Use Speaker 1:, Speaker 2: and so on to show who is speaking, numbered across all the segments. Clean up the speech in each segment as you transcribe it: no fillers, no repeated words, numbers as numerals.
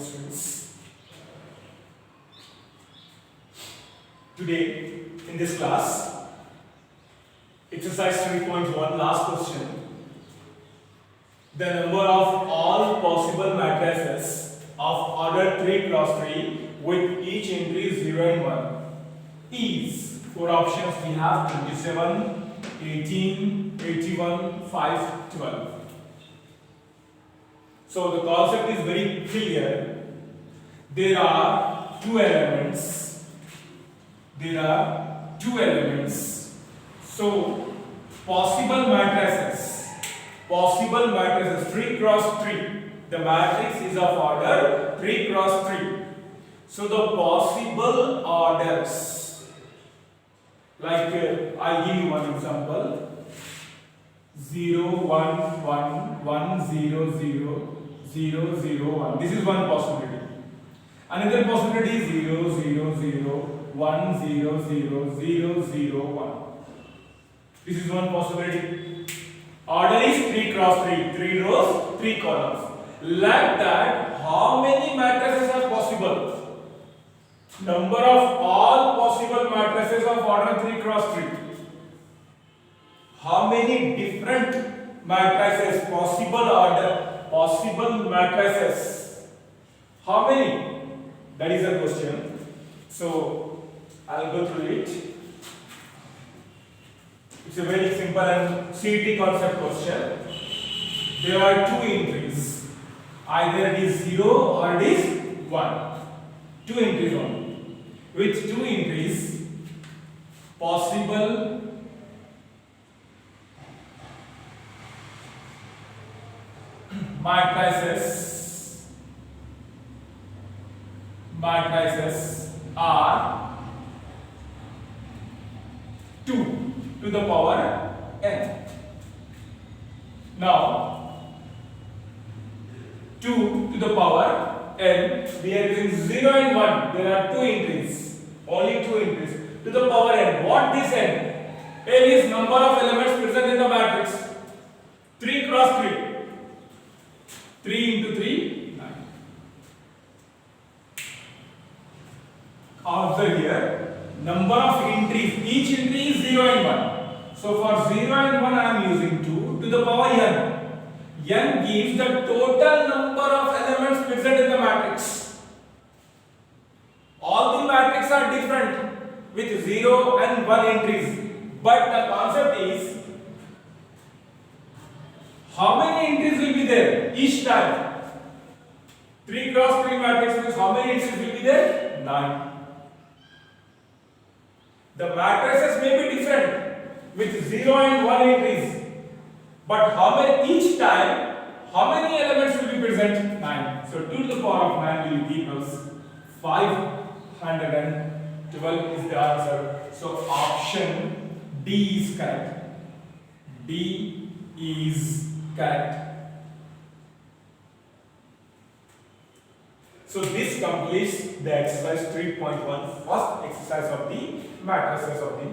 Speaker 1: students. Today in this class, exercise 3.1, last question. The number of all possible matrices of order 3 cross 3 with each entry 0 and 1 is, four options we have: 27, 18, 81, 5, 12. So the concept is very clear. There are two elements. So possible matrices 3 cross 3. The matrix is of order 3 cross 3. So the possible orders, like I'll give you one example: 0, 1, 1, 1, 0, 0, 0, 0, 1. This is one possibility. Another possibility is 0, 0, 0, 1, 0, 0, 0, 0, 1. This is one possibility. Order is 3 cross 3, 3 rows, 3 columns. Like that, how many matrices are possible? Number of all possible matrices of order 3 cross 3. How many different matrices, possible matrices? How many? That is the question. So I'll go through it. It's a very simple and CET concept question. There are two entries. Either it is 0 or it is 1. Two entries only. With two entries, possible matrices are 2 to the power n. Now 2 to the power n, we are using 0 and 1. There are two entries, only two entries to the power n. What this n? N is number of elements present in the matrix. 3 cross 3. 3 into 3, 9. Observe here, number of entries. Each entry is 0 and 1. So for 0 and 1 I am using 2 to the power n. N gives the total number of elements present in the matrix. All the matrices are different with 0 and 1 entries. But the concept is, how many entries will be there each time? 3 cross 3 matrix means how many entries will be there? 9. The matrices may be different with 0 and 1 entries. But each time, how many elements will be present? 9. So 2 to the power of 9 will give us 512 is the answer. So option D is correct. D is correct. So this completes the exercise 3.1, first exercise of the matrices of the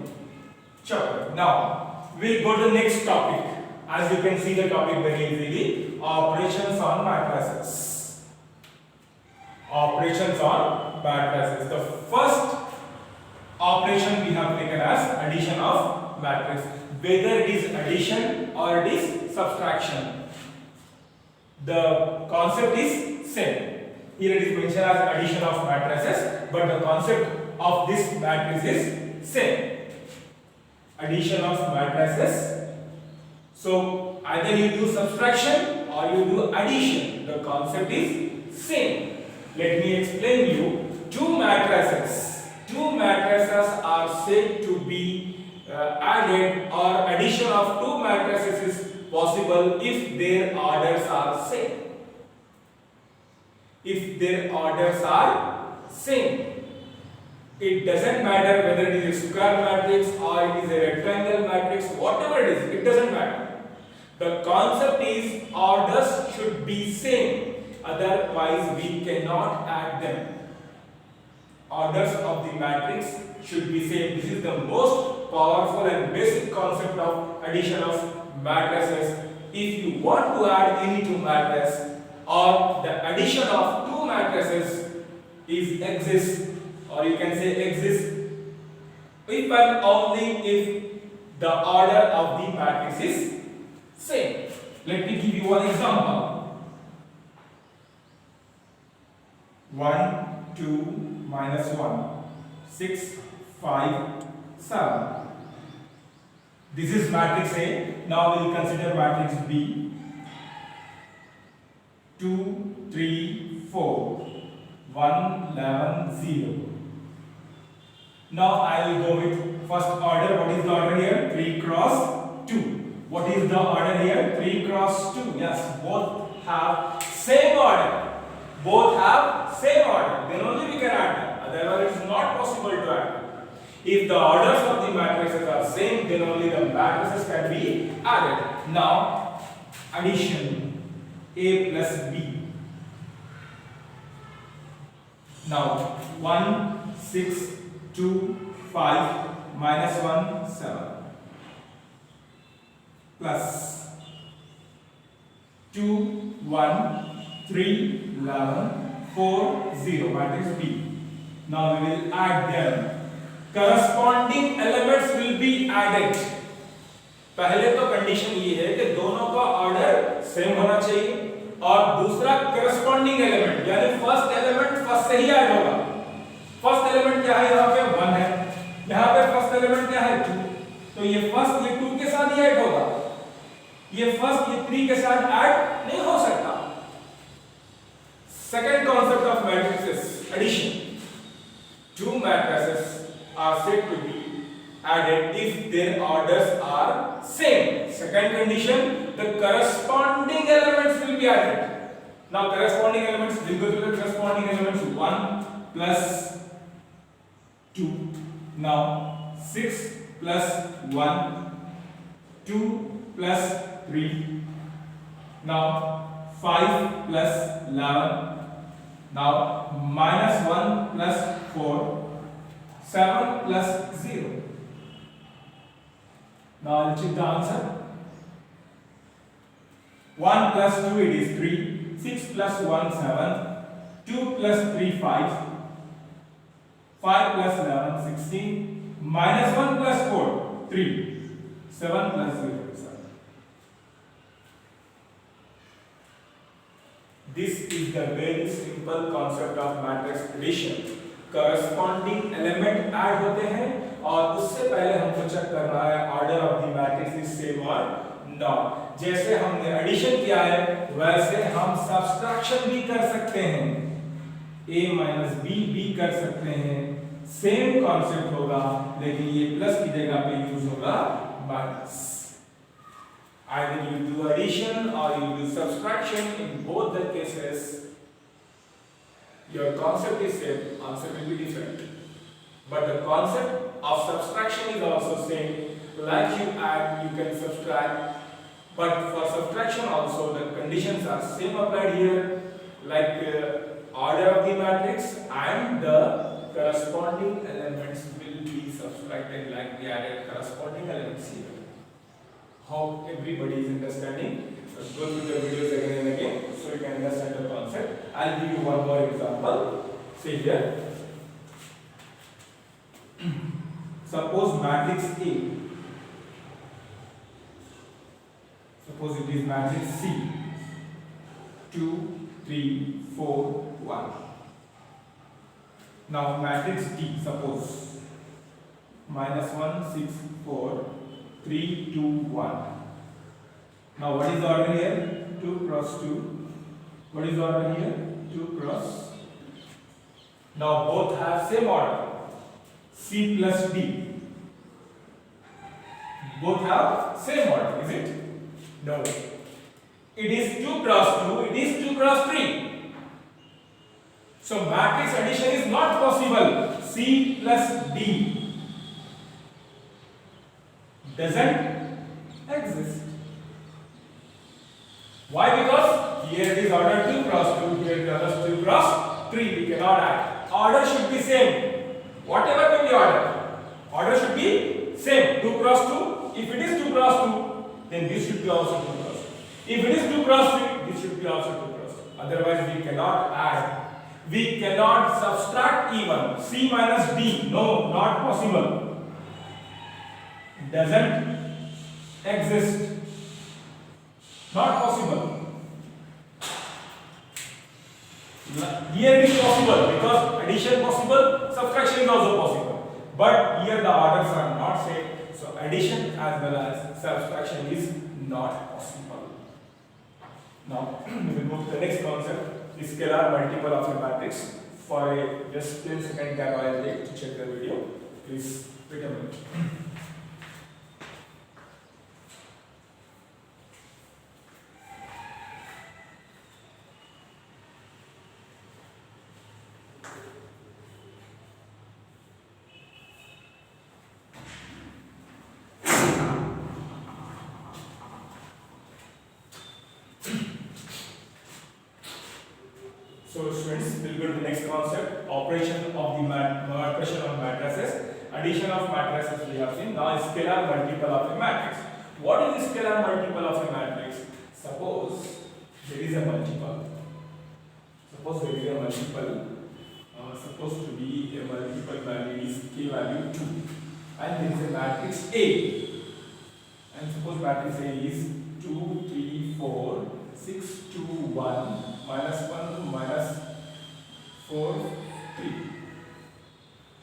Speaker 1: chapter. Now we'll go to the next topic. As you can see the topic very easily, operations on matrices. Operations on matrices. The first operation we have taken as addition of matrix. Whether it is addition or it is subtraction, the concept is same. Here it is mentioned as addition of matrices, but the concept of this matrix is same. Addition of matrices. So either you do subtraction or you do addition. The concept is same. Let me explain you. Two matrices are said to be added, or addition of two matrices is possible if their orders are same. If their orders are same, it doesn't matter whether it is a square matrix or it is a rectangle matrix, whatever it is, it doesn't matter. The concept is orders should be same, otherwise we cannot add them. Orders of the matrix should be same. This is the most powerful and basic concept of addition of matrices. If you want to add any two matrices or the addition of two matrices is exist, or you can say exist if and only if the order of the matrix is same. Let me give you one example. 1, 2, minus 1, 6, 5, 7. This is matrix A. Now we will consider matrix B. 2, 3, 4, 1, 11, 0. Now I will go with first order. What is the order here? 3 cross 2. What is the order here? 3 cross 2. Yes, both have same order. Both have same order. Then only we can add them. Otherwise, it is not possible to add. If the orders of the matrices are same, then only the matrices can be added. Now, addition A plus B. Now, 1, 6, 2, 5, minus 1, 7. Plus 2, 1, 3, 11, 4, 0. Matrix B. Now we will add them. Corresponding elements will be added. पहले तो condition ये है कि दोनों का order same होना चाहिए, और दूसरा करस्पॉन्डिंग एलिमेंट यानी फर्स्ट एलिमेंट फर्स्ट से ही ऐड होगा. फर्स्ट एलिमेंट क्या है? यहाँ पे 1 है, यहाँ पे फर्स्ट एलिमेंट क्या है? 2. तो ये फर्स्ट ये 2 के साथ ही ऐड होगा, ये फर्स्ट ये 3 के साथ ऐड नहीं हो सकता. Second concept of matrices addition. Two matrices are said to be added if their orders are same. Second condition, the corresponding elements will be added. Now corresponding elements, will go to the corresponding elements. 1 plus 2. Now 6 plus 1, 2 plus 3. Now 5 plus 11. Now minus 1 plus 4, 7 plus 0. Now I'll check the answer. 1 plus 2 it is 3, 6 plus 1 7, 2 plus 3 5, 5 plus 11 16, minus 1 plus 4 3, 7 plus 0 7. This is the very simple concept of matrix addition. Corresponding element add होते हैं और उससे पहले हमको check करना है order of the matrix is same और not. जैसे हमने एडिशन किया है वैसे हम सब्सट्रैक्शन भी कर सकते हैं. a माइनस बी कर सकते हैं. सेम कॉन्सेप्ट होगा, लेकिन ये प्लस की जगह पे यूज होगा minus. Either you do addition or you do subtraction. In both the cases, your concept is same, answer will be different. But the concept of subtraction is also same. Like you add, you can subtract. But for subtraction also, the conditions are same applied here. Like order of the matrix and the corresponding elements will be subtracted like we added corresponding elements here. Hope everybody is understanding. So go through the videos again and again so you can understand the concept. I'll give you one more example. See here. Suppose matrix A. Suppose it is matrix C. 2, 3, 4, 1. Now matrix D. Suppose minus 1, 6, 4. 3, 2, 1. Now what is the order here? 2 cross 2. What is the order here? 2 cross. Now both have same order. C plus D. Both have same order, is it? No. It is 2 cross 2. It is 2 cross 3. So matrix addition is not possible. C plus D doesn't exist. Why? Because here it is order 2 cross 2, here it is 2 cross 3. We cannot add. Order should be same. Whatever may be order, order should be same. 2 cross 2. If it is 2 cross 2, then this should be also 2 cross 2. If it is 2 cross 3, this should be also 2 cross 2. Otherwise, we cannot add We cannot subtract even. C minus D, no, not possible. Doesn't exist. Not possible. Here it is possible because addition possible, subtraction is also possible. But here the orders are not same, so addition as well as subtraction is not possible. Now we will move to the next concept. Scalar multiple of a matrix. For a just 10-second gap I will take to check the video. Please wait a minute. So students, we'll go to the next concept, operation of the operation of matrices. Addition of matrices we have seen. Now scalar multiple of a matrix. What is the scalar multiple of a matrix? Suppose there is a multiple. Suppose there is a multiple. Supposed to be a multiple value is k value 2, and there is a matrix A. And suppose matrix A is 2, 3, 4, 6, 2, 1, minus 1, minus 4, 3.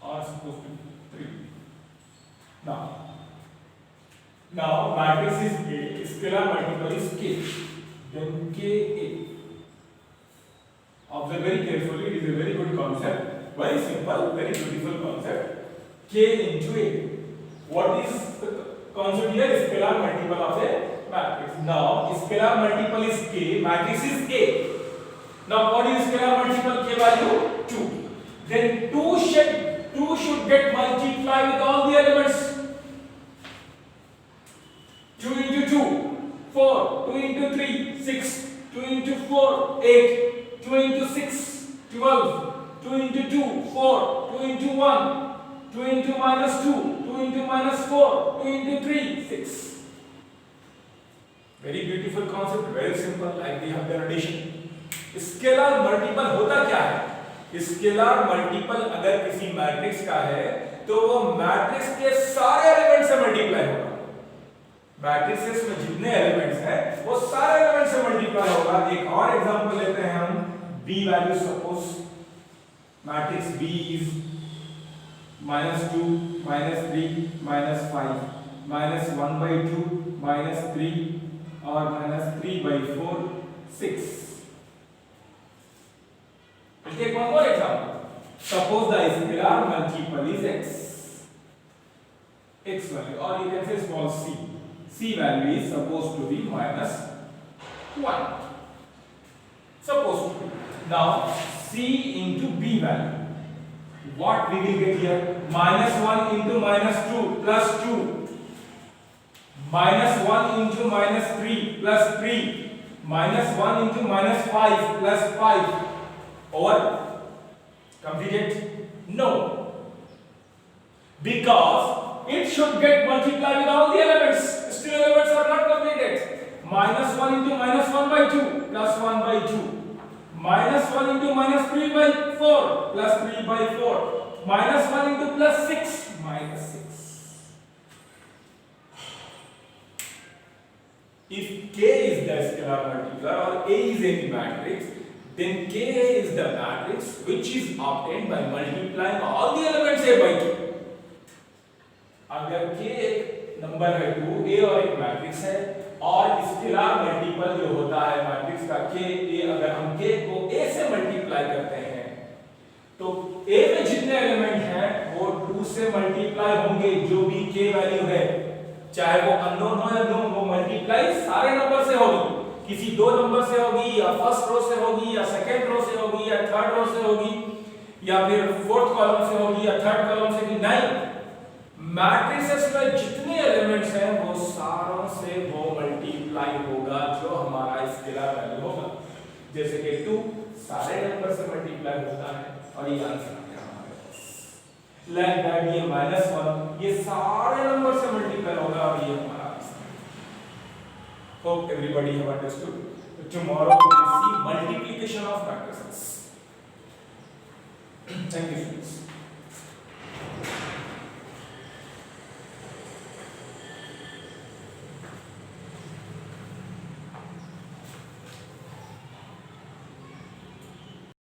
Speaker 1: Or supposed to be 3. Now matrix is A, scalar multiple is K. Then Ka. Observe very carefully, it is a very good concept. Very simple, very beautiful concept. K into A. What is the concept here? Scalar multiple of a matrix. Now scalar multiple is K, matrix is A. Now what is scalar multiple? K value 2. Then 2 should get multiplied with all the elements. 2 into 2, 4, 2 into 3, 6, 2 into 4, 8, 2 into 6, 12, 2 into 2, 4, 2 into 1, 2 into minus 2, 2 into minus 4, 2 into 3, 6. Very beautiful concept, very simple, like we have done addition. Scalar multiple होता क्या है? Scalar multiple अगर किसी matrix का है तो वो matrix के सारे एलिमेंट से मल्टीप्लाई होगा. मैट्रिक्स में जितने एलिमेंट्स हैं वो सारे एलिमेंट से मल्टीप्लाई होगा. एक और एग्जांपल लेते हैं हम. B value suppose matrix B is -2 -3 -5 -1/2 -3 और -3/4 6. We'll take one more example. Suppose the scalar multiple is x value, or you can say small c. C value is supposed to be -1. Supposed to be. Now c into b value. What we will get here? -1 into -2 plus 2. -1 into -3 plus 3. -1 into -5 plus 5. Over completed? No, because it should get multiplied with all the elements. Still elements are not completed. -1 into -1/2 plus 1/2. -1 into -3/4 plus 3/4. -1 into +6 -6. If K is the scalar multiplier or A is any matrix, then K is the matrix which is obtained by multiplying all the elements A by 2. अगर K एक number है 2, A और एक matrix है, और scalar multiple जो होता है मैट्रिक्स का K A, अगर हम K को A से मल्टीप्लाई करते हैं तो A में जितने एलिमेंट हैं वो 2 से मल्टीप्लाई होंगे. जो भी K वैल्यू है, चाहे वो अननोन हो या नोन, वो मल्टीप्लाई सारे नंबर से होगी. किसी 2 नंबर से होगी, या फर्स्ट रो से होगी, या सेकंड रो से होगी, या थर्ड रो से होगी, या फिर फोर्थ कॉलम से होगी, या थर्ड कॉलम से भी. नहीं, मैट्रिसेस में जितने एलिमेंट्स हैं वो सारों से वो मल्टीप्लाई होगा जो हमारा स्केलर वैल्यू होगा. जैसे कि 2 सारे नंबर से मल्टीप्लाई होता है, और ये आंसर आ गया हमारे पास. लाइक दैट ये -1 ये सारे नंबर से मल्टीप्लाई होगा, और ये हमारा. Hope everybody have understood. Tomorrow we will see multiplication of matrices. Thank you, friends.